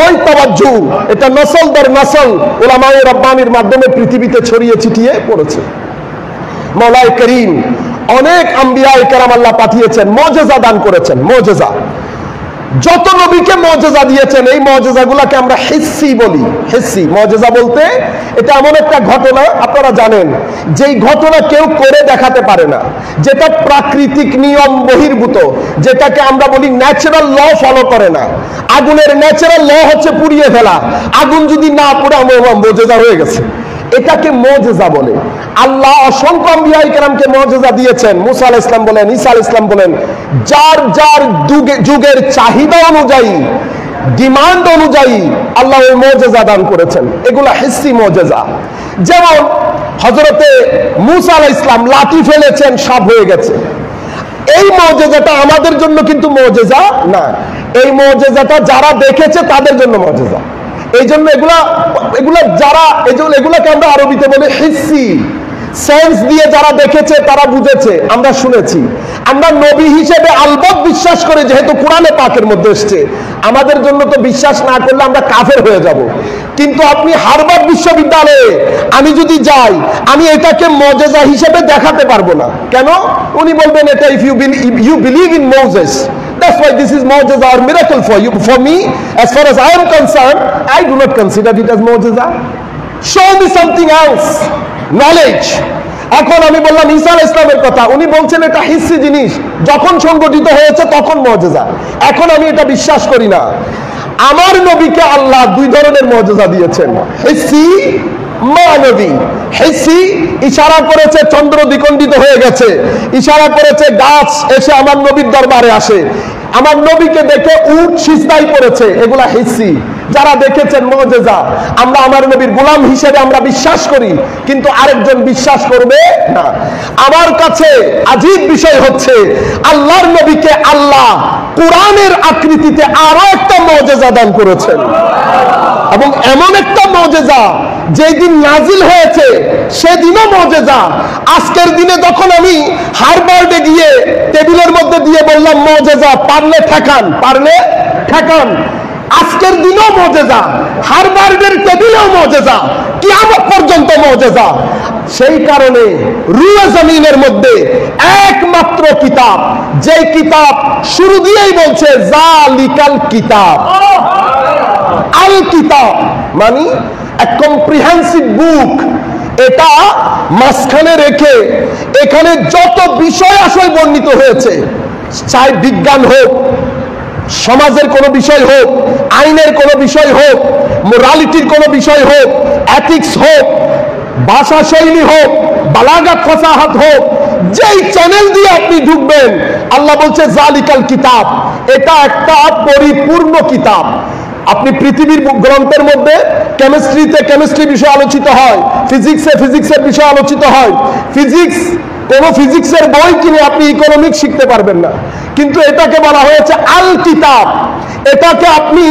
Speaker 1: ওই তাওয়াজ্জু, এটা নসল দর নসল উলামায়ে রব্বানির মাধ্যমে পৃথিবীতে ছড়িয়ে ছিটিয়ে পড়েছে। মওলাই করিম অনেক আম্বিয়ায়ে কেরাম আল্লাহ পাঠিয়েছেন, মুজিজা দান করেছেন। মুজিজা, যত নবীকে মুজিজা দিয়েছেন, এই মুজিজাগুলোকে আমরা হিসসি বলি। হিসসি মুজিজা বলতে এটা এমন একটা ঘটনা, আপনারা জানেন, যেই ঘটনা কেউ করে দেখাতে পারে না, যেটা প্রাকৃতিক নিয়ম বহির্ভূত, যেটাকে আমরা বলি ন্যাচারাল ল ফলো করে না। আগুনের ন্যাচারাল ল হচ্ছে পুড়িয়ে ফেলা, আগুন যদি না পুড়ে মুজিজা হয়ে গেছে, এটাকে মুজিজা বলে। আল্লাহ অসংখ্য আম্বিয়া ইকরামকে মুজিজা দিয়েছেন। মুসা আলাইহিস সালাম বলেন, ঈসা আলাইহিস সালাম বলেন, যার যার যুগের চাহিদা অনুযায়ী, ডিমান্ড অনুযায়ী আল্লাহ ওই মুজিজা দান করেছেন। এগুলা হিসসি মুজিজা। যেমন হযরতে মুসা আলাইহিস সালাম লাঠি ফেলেছেন, সাপ হয়ে গেছে। এই মুজিজাটা আমাদের জন্য কিন্তু মুজিজা না, এই মুজিজাটা যারা দেখেছে তাদের জন্য মুজিজা। এই জন্য এগুলাকে আমরা আরবিতে বলি হিসসি। সেন্স দিয়ে যারা দেখেছে, তারা বুঝেছে, আমরা শুনেছি। আমরা নবী হিসেবে আলবত বিশ্বাস করি, যেহেতু কোরআনে পাকের মধ্যে এসছে। আমাদের জন্য তো বিশ্বাস না করলে আমরা কাফের হয়ে যাব। কিন্তু আপনি হার্ভার্ড বিশ্ববিদ্যালয়ে আমি যদি যাই, আমি এটাকে মুজিজা হিসেবে দেখাতে পারবো না। কেন? উনি বলবেন এটা if you believe in Moses, that's why this is mu'jiza or miracle for you. For me, as far as I am concerned, I do not consider it as mu'jiza. Show me something else. Knowledge. এখন আমি বললাম ঈসা আলাইহিস সালামের কথা, উনি বলছেন এটা হিসসি জিনিস, যখন সংগঠিত হয়েছে তখন মুজিজা। এখন আমি এটা বিশ্বাস করি না। আমার নবীকে আল্লাহ দুই ধরনের মুজিজা দিয়েছেন, হিসসি, মানবী। হিসসি ইশারা করেছে চন্দ্র দ্বিখণ্ডিত হয়ে গেছে, ইশারা করেছে গাছ এসে আমার নবীর দরবারে আসে, আমার নবীকে দেখে উট সিজদায় পড়েছে, এগুলা হিসসি। যারা দেখেছেন মুজিজা, আমরা আমার নবীর গোলাম হিসেবে আমরা বিশ্বাস করি, কিন্তু আরেকজন বিশ্বাস করবে না। আমার কাছে আজীব বিষয় হচ্ছে, আল্লাহর নবীকে আল্লাহ কোরআনের আকৃতিতে আরো একটা মুজিজা দান করেছেন, এবং এমন একটা মুজিজা যেই দিন নাজিল হয়েছে সেদিনও মুজিজা। আজকের দিনে যখন আমি হার্ভার্ডে গিয়ে টেবিলের মধ্যে দিয়ে বললাম মুজিজা, পারলে ঠেকান, পারলে ঠেকান, আজকের দিনও মুজিজা, হার্ভার্ডের টেবিলেও মুজিজা, কিয়ামত পর্যন্ত মুজিজা। সেই কারণে রুয়ে জমিনের মধ্যে একমাত্র কিতাব, যেই কিতাব শুরু দিয়েই বলছে জালিকাল কিতাব, আল কিতাব মানে a comprehensive book, এটা মাঝখানে রেখে এখানে যত বিষয় আসলে বর্ণিত হয়েছে, চাই বিজ্ঞান হোক, সমাজের কোনো বিষয় হোক, আইনের কোনো বিষয় হোক, মোরালিটির কোনো বিষয় হোক, এথিক্স হোক, ভাষা শৈলী হোক, বালাগাত ফাসাহাত হোক, যেই চ্যানেল দিয়ে আপনি ঢুকবেন, আল্লাহ বলছে জালিকাল কিতাব, এটা একটা পরিপূর্ণ কিতাব। আপনি পৃথিবীর গ্রন্থের মধ্যে কেমিস্ট্রিতে কেমিস্ট্রি বিষয় আলোচিত হয়, ফিজিক্সে ফিজিক্সের বিষয় আলোচিত হয়। কোন ফিজিক্সের বই কিনে আপনি ইকোনমিক্স শিখতে পারবেন না, কিন্তু এটাকে বলা হয়েছে আল কিতাব। এটাকে আপনি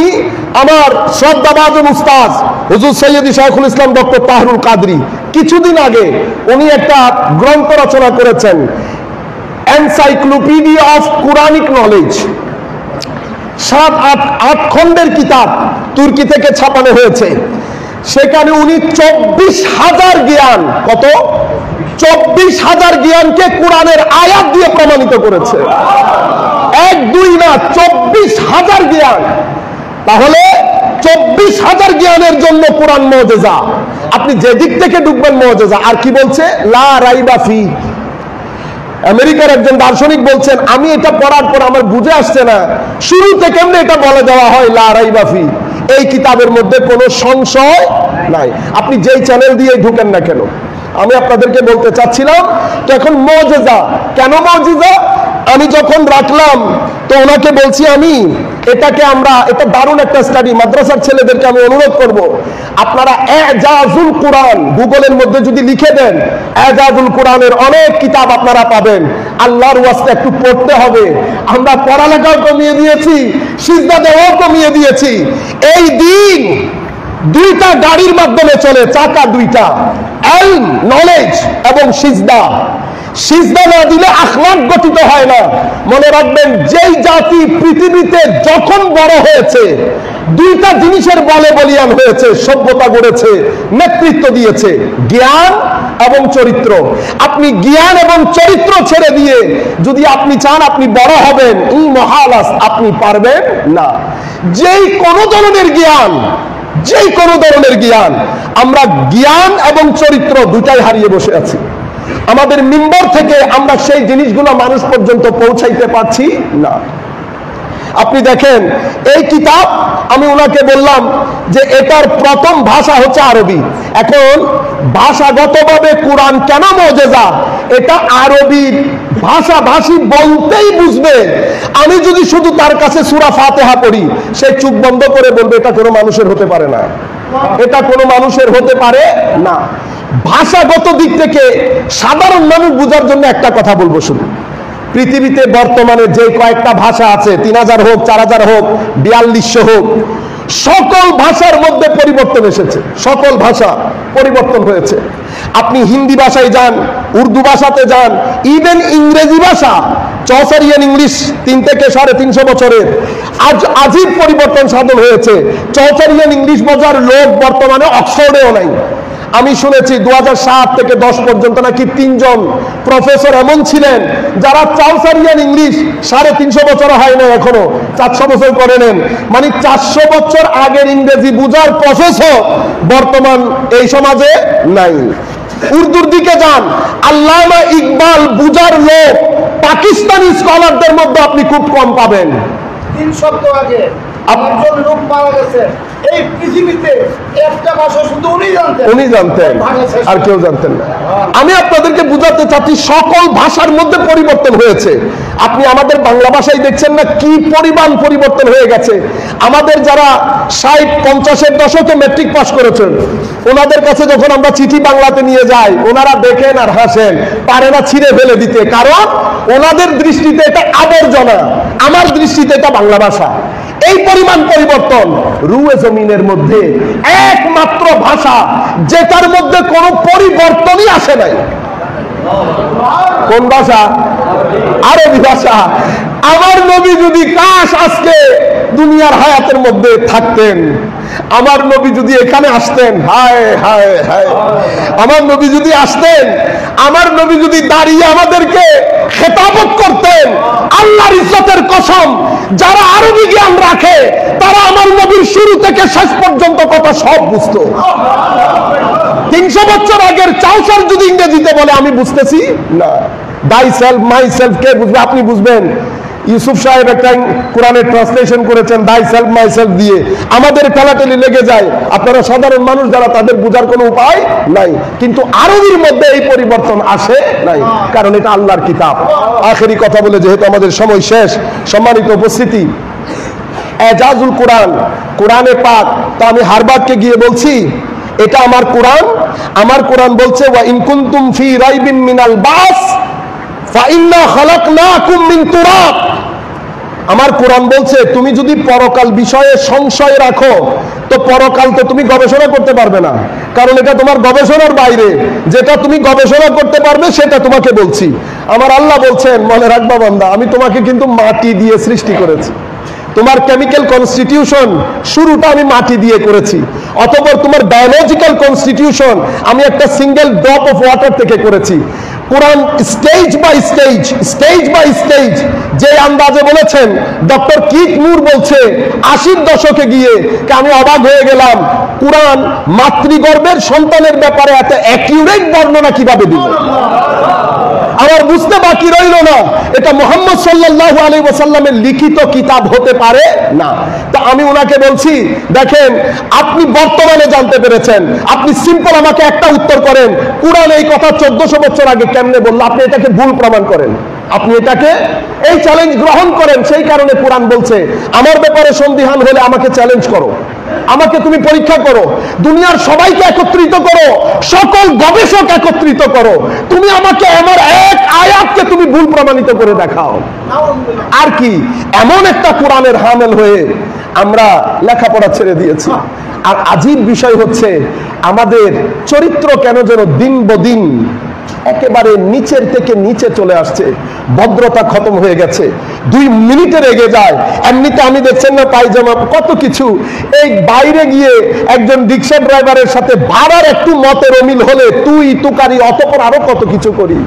Speaker 1: আমার শ্রদ্ধাভাজন উস্তাদ হুজুর সৈয়দি শাইখুল ইসলাম ডক্টর তাহরুল কাদরি কিছুদিন আগে উনি একটা গ্রন্থ রচনা করেছেন, এনসাইক্লোপিডিয়া অফ কুরআনিক নলেজ। 7-8 খণ্ডের কিতাব তুর্কি থেকে ছাপানো হয়েছে। সেখানে উনি 24,000 জ্ঞান, কত 24,000 জ্ঞানকে কোরআনের আয়াত দিয়ে প্রমাণিত করেছে। 1-2 না, 24,000 জ্ঞান। তাহলে 24,000 জ্ঞানের জন্য কোরআন মুজিজা। আপনি যে দিক থেকে ঢুকবেন মুজিজা। আর কি বলছে? লা রাইবা ফি। আমেরিকার একজন দার্শনিক বলছেন, আমি এটা পড়ার পর আমার বুঝে আসছে না শুরুতে কেমনে এটা বলে দেওয়া হয় লা রাইবা ফি, এই কিতাবের মধ্যে কোনো সংশয় নাই, আপনি যেই চ্যানেল দিয়ে ঢুকেন না কেন। আমি আপনাদেরকে বলতে চাচ্ছিলাম, তো এখন মুজিজা কেন মুজিজা আমি যখন রাখলাম, তো ওনাকে বলছি আমি এটাকে এটা দারুণ একটা স্টাডি, মাদ্রাসার ছেলেদেরকে আমি অনুরোধ করব, আপনারা এজাজুল কোরআন গুগলের মধ্যে যদি লিখে দেন, এজাজুল কোরআনের অনেক কিতাব আপনারা পাবেন। আল্লাহর ওয়াস্তে একটু পড়তে হবে। আমরা পড়ালেখাও কমিয়ে দিয়েছি, সিজদা দেওয়াও কমিয়ে দিয়েছি। এই দিন দুইটা গাড়ির মাধ্যমে চলে, চাকা দুইটা, এলম নলেজ এবং সিজদা। সিজদা না দিলে আখলাক গঠিত হয় না। মনে রাখবেন, যেই জাতি পৃথিবীতে যখন বড় হয়েছে দুইটা জিনিসের বলে বলিয়ান হয়েছে, সভ্যতা গড়েছে, নেতৃত্ব দিয়েছে, জ্ঞান এবং চরিত্র। আপনি জ্ঞান এবং চরিত্র ছেড়ে দিয়ে যদি আপনি চান আপনি বড় হবেন, এই মহালাস আপনি পারবেন না। যেই কোনো ধরনের জ্ঞান, যেই কোনো ধরনের জ্ঞান, আমরা জ্ঞান এবং চরিত্র দুটাই হারিয়ে বসে আছি। আমাদের মিম্বর থেকে আমরা সেই জিনিসগুলো মানুষ পর্যন্ত পৌঁছাইতে পারছি না। আপনি দেখেন, এই কিতাব আমি ওনাকে বললাম যে এটার প্রথম ভাষা হচ্ছে আরবি। এখন ভাষাগতভাবে কোরআন কেন মুজিজা, এটা আরবি ভাষাভাষী বলতেই বুঝবে। আমি যদি শুধু তার কাছে সূরা ফাতিহা পড়ি, সে চোখ বন্ধ করে বলবে এটা কোনো মানুষের হতে পারে না, এটা কোনো মানুষের হতে পারে না। ভাষাগত দিক থেকে সাধারণ মানুষ বোঝার জন্য একটা কথা বলবো শুধু। পৃথিবীতে বর্তমানে যে কয়েকটা ভাষা আছে, 3000 হোক, 4000 হোক, 4200 হোক, সকল ভাষার মধ্যে পরিবর্তন এসেছে, সকল ভাষা পরিবর্তন হয়েছে। আপনি হিন্দি ভাষায় যান, উর্দু ভাষাতে যান, ইভেন ইংরেজি ভাষা, চৌসারিয়ান ইংলিশ 3 থেকে 350 বছরের আজীব পরিবর্তন সাধন হয়েছে। চৌসারিয়ান ইংলিশ বোঝার লোক বর্তমানে অক্সফোর্ডেও নাই। আমি শুনেছি 2007 থেকে 10 পর্যন্ত নাকি 3 জন প্রফেসর এমন ছিলেন যারা চৌসারিয়ান ইংলিশ 350 বছর হয় না, এখনো 400 বছর করে নেন, মানে 400 বছর আগের ইংরেজি বুঝার প্রফেসর বর্তমান এই সমাজে নাই। উর্দুর দিকে যান, আল্লামা ইকবাল বুঝার লোক পাকিস্তানি স্কলারদের মধ্যে আপনি খুব কম পাবেন।
Speaker 2: 3 সপ্তাহ আগে একজন লোক মারা গেছে, এই পৃথিবীতে একটা ভাষা শুধু উনি জানতেন,
Speaker 1: আর কেউ জানতেন না। আমি আপনাদেরকে বুঝাতে চাচ্ছি সকল ভাষার মধ্যে পরিবর্তন হয়েছে। আপনি আমাদের বাংলা ভাষায় দেখছেন না কি পরিমাণ পরিবর্তন হয়ে গেছে। আমাদের যারা 60-50-এর দশকে ম্যাট্রিক পাস করেছেন, ওনাদের কাছে যখন আমরা চিঠি বাংলাতে নিয়ে যাই, ওনারা দেখেন আর হাসেন, পারে না ছিঁড়ে ফেলে দিতে, কারণ ওনাদের দৃষ্টিতে এটা আবর্জনা, আমার দৃষ্টিতে এটা বাংলা ভাষা। এই পরিমাণ পরিবর্তন রুয়ে জমিনের মধ্যে একমাত্র ভাষা যেটার মধ্যে কোনো পরিবর্তনই আসে নাই, কোন ভাষা? আরবি ভাষা। আমার নবী যদি কাশ আজকে দুনিয়ার হায়াতের মধ্যে থাকতেন, আমার নবী যদি এখানে আসতেন, হায় হায় হায়, আমার নবী যদি আসতেন, আমার নবী যদি দাঁড়িয়ে আমাদেরকে খেতাবত করতেন, আল্লাহর ইজ্জতের কসম, যারা আরবি জ্ঞান রাখে তারা আমার নবীর শুরু থেকে শেষ পর্যন্ত কথা সব বুঝতো। 300 বছর আগের চাউসার যদি ইংরেজিতে বলে আমি বুঝতেছি না। দাই সেলফ মাই সেলফ কে বুঝবে? আপনি বুঝবেন। ইউসুফ সাহেব একটা কোরআনের ট্রান্সলেশন করেছেন দাই সেলফ মাই সেলফ দিয়ে, আমাদের ঠেলাঠেলি লেগে যায়। আপনারা সাধারণ মানুষ যারা, তাদের বোঝার কোনো উপায় নাই। কিন্তু আরবির মধ্যে এই পরিবর্তন আসে নাই, কারণ এটা আল্লাহর কিতাব। আখেরি কথা বলে যেহেতু আমাদের সময় শেষ, সম্মানিত উপস্থিতি, এজাজুল কোরআন, কোরআনে পাক, তো আমি হারবাদকে গিয়ে বলছি এটা আমার কোরআন। আমার কোরআন বলছে ওয়া ইন কুনতুম ফি রাইবিন মিনাল বাস ফা ইন্না খালাকনাকুম মিন তুরাব। আমার কোরআন বলছে তুমি যদি পরকাল বিষয়ে সংশয় রাখো তো পরকাল তো তুমি গবেষণা করতে পারবে না, কারণ এটা তোমার গবেষণার বাইরে। যেটা তুমি গবেষণা করতে পারবে সেটা তোমাকে বলছি। আমার আল্লাহ বলছেন, মনে রাখবা বান্দা, আমি তোমাকে কিন্তু মাটি দিয়ে সৃষ্টি করেছি। তোমার কেমিক্যাল কনস্টিটিউশন শুরুটা আমি মাটি দিয়ে করেছি, অতঃপর তোমার বায়োলজিক্যাল কনস্টিটিউশন আমি একটা সিঙ্গেল ড্রপ অফ ওয়াটার থেকে করেছি। কোরআন stage by stage, stage by stage যে আন্দাজে বলেছেন, ডক্টর কিট মুর বলছে 80-র দশকে গিয়ে, আমি অবাক হয়ে গেলাম কোরআন মাতৃগর্ভের সন্তানের ব্যাপারে এত অ্যাকিউরেট বর্ণনা কিভাবে দিল। আমার বুঝতে বাকি রইল না এটা মুহাম্মদ সাল্লাল্লাহু আলাইহি ওয়াসাল্লামের লিখিত কিতাব হতে পারে না। তো আমি ওনাকে বলছি, দেখেন আপনি বর্তমানে জানতে পেরেছেন, আপনি সিম্পল আমাকে একটা উত্তর করেন, কোরআন এই কথা 1400 বছর আগে কেমনে বললো? আপনি এটাকে ভুল প্রমাণ করেন, আপনি এটাকে এই চ্যালেঞ্জ গ্রহণ করেন। সেই কারণে কোরআন বলছে আমার ব্যাপারে সন্দিহান হলে আমাকে চ্যালেঞ্জ করো, আমাকে তুমি পরীক্ষা করো, দুনিয়ার সবাইকে একত্রিত করো, সকল গবেষক একত্রিত করো, তুমি আমাকে আমার এক আয়াতকে তুমি ভুল প্রমাণিত করে দেখাও। আর কি এমন একটা কোরআনের হামেল হয়ে আমরা লেখাপড়া ছেড়ে দিয়েছি। আর আজীব বিষয় হচ্ছে আমাদের চরিত্র কেন যেন দিন বদিন একেবারে নিচের থেকে নিচে চলে আসছে, ভদ্রতা খতম হয়ে গেছে, 2 মিনিটে রেগে যায়। এমনিতে আমি দেখছেন না পায়জামা কত কিছু, এই বাইরে গিয়ে একজন রিক্সা ড্রাইভারের সাথে ভাড়ার একটু মতের অমিল হলে তুই তুকারি অতপর আরো কত কিছু করি।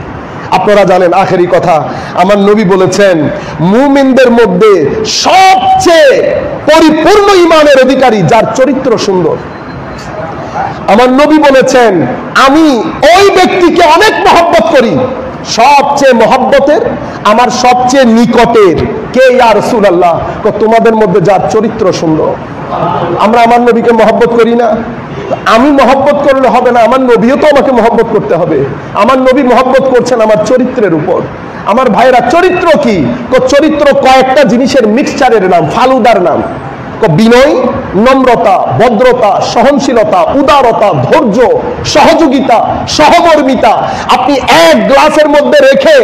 Speaker 1: আপনারা জানেন আখেরি কথা, আমার নবী বলেছেন মুমিনদের মধ্যে সবচেয়ে পরিপূর্ণ ঈমানের অধিকারী যার চরিত্র সুন্দর। আমার নবী বলেছেন আমি ওই ব্যক্তিকে অনেক মহব্বত করি, সবচেয়ে মহব্বতের আমার সবচেয়ে নিকটের কে ইয়া রাসূলুল্লাহ, তোমাদের মধ্যে যার চরিত্র সুন্দর। আমরা আমার নবীকে মহব্বত করি না? আমি মহব্বত করলে হবে না, আমার নবীও তো আমাকে মহব্বত করতে হবে। আমার নবী মহব্বত করছেন আমার চরিত্রের উপর। আমার ভাইয়েরা চরিত্র কি? চরিত্র কয়েকটা জিনিসের মিক্সচারের নাম, ফালুদার নাম। বিনয়, নম্রতা, ভদ্রতা, সহনশীলতা, উদারতা, ধৈর্য, সহযোগিতা, সহমর্মিতা। আপনি এক গ্লাসের মধ্যে রেখে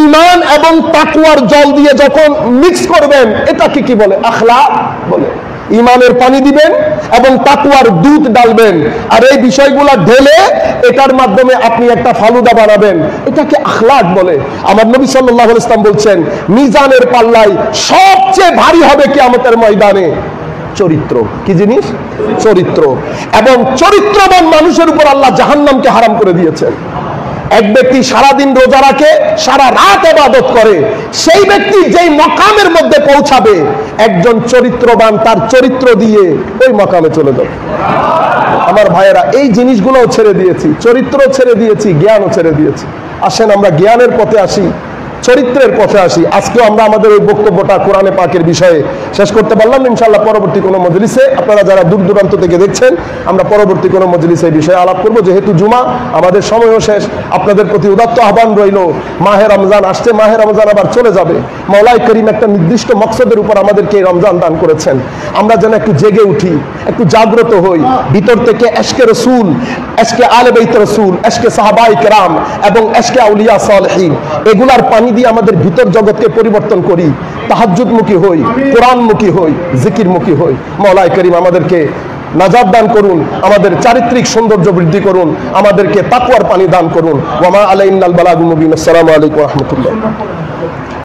Speaker 1: ঈমান এবং তাকওয়ার জল দিয়ে যখন মিক্স করবেন, এটাকে কি বলে? আখলাক বলে। ঈমানের পানি দিবেন এবং তাকওয়ার দুধ ডালবেন, আর এই বিষয়গুলো ঢেলে এটার মাধ্যমে আপনি একটা ফালুদা বানাবেন, এটাকে আখলাক বলে। আমার নবী সাল্লাল্লাহু আলাইহি ওয়াসাল্লাম বলছেন মিজানের পাল্লায় সবচেয়ে ভারী হবে কিয়ামতের ময়দানে চরিত্র। কি জিনিস? চরিত্র। এবং চরিত্রবান মানুষের উপর আল্লাহ জাহান্নামকে হারাম করে দিয়েছেন। এক ব্যক্তি সারাদিন রোজা রাখে, সারা রাত ইবাদত করে, সেই ব্যক্তি যেই মাকামের মধ্যে পৌঁছাবে, একজন চরিত্রবান তার চরিত্র দিয়ে ওই মাকামে চলে যাবে। আমার ভাইয়েরা, এই জিনিসগুলোও ছেড়ে দিয়েছি, চরিত্র ছেড়ে দিয়েছি, জ্ঞানও ছেড়ে দিয়েছি। আসেন আমরা জ্ঞানের পথে আসি, চরিত্রের পথে আসি। আজকেও আমরা আমাদের ওই বক্তব্যটা কোরআনে পাকের বিষয়ে শেষ করতে পারলাম। ইনশাআল্লাহ পরবর্তী কোনো মজলিসে, আপনারা যারা দূর দূরান্ত থেকে দেখছেন, আমরা পরবর্তী কোনো মজলিসে এই বিষয়ে আলাপ করবো। যেহেতু জুমা, আমাদের সময়ও শেষ। আপনাদের প্রতি উদাত্ত আহ্বান রইল, মাহে রমজান আসছে, মাহে রমজান আবার চলে যাবে। মাওলাই করিম একটা নির্দিষ্ট মকসদের উপর আমাদেরকে রমজান দান করেছেন। আমরা যেন একটু জেগে উঠি, একটু জাগ্রত হই, ভিতর থেকে এশকে রসুল, এশকে আলে বাইত রসুল, এশকে সাহাবায়ে কেরাম এবং এশকে আউলিয়া সালেহিন, এগুলার পানি দিয়ে আমাদের ভিতর জগৎকে পরিবর্তন করি, তাহাজ্জুদমুখী হই, কোরআনমুখী হই, জিকিরমুখী হই। মাওলাই করিম আমাদেরকে নাজাত দান করুন, আমাদের চারিত্রিক সৌন্দর্য বৃদ্ধি করুন, আমাদেরকে তাকওয়ার পানি দান করুন। ওয়া মা আলাইনাল বালাগুল মুবিন। আসসালামু আলাইকুম ওয়া রাহমাতুল্লাহ।